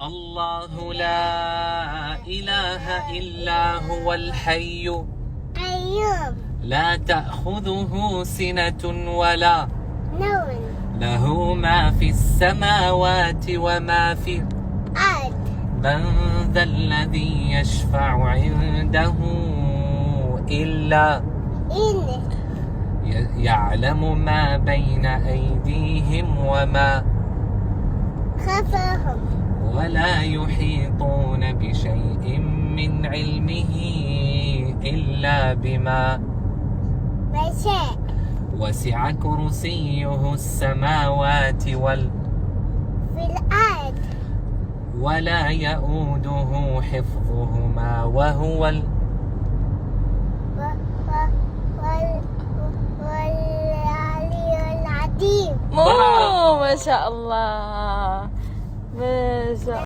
الله لا إله إلا هو الحي أيوم لا تأخذه سنة ولا نون له ما في السماوات وما في الأرض من ذا الذي يشفع عنده إلا إن يعلم ما بين أيديهم وما خلفهم ولا يحيطون بشيء من علمه إلا بما شاء وسع كرسيه السماوات في الأرض ولا يؤوده حفظهما وهو والعلي العظيم. ما شاء الله، ما شاء